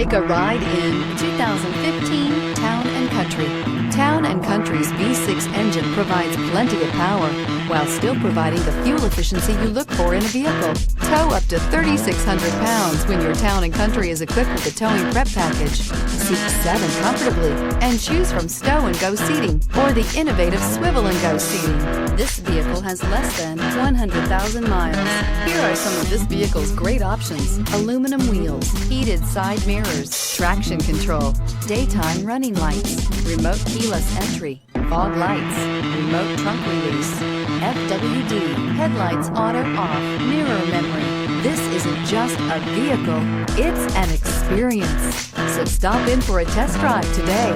Take a ride in 2015 Town & Country. Town & Country's V6 engine provides plenty of power while still providing the fuel efficiency you look for in a vehicle. Tow up to 3,600 pounds when your Town & Country is equipped with the towing prep package. Seat 7 comfortably and choose from stow and go seating or the innovative swivel and go seating. This vehicle has less than 100,000 miles. Here are some of this vehicle's great options: aluminum wheels, heated side mirrors, traction control, daytime running lights, remote keyless entry, fog lights, remote trunk release, FWD, headlights auto off, mirror memory. This isn't just a vehicle, it's an experience. So stop in for a test drive today.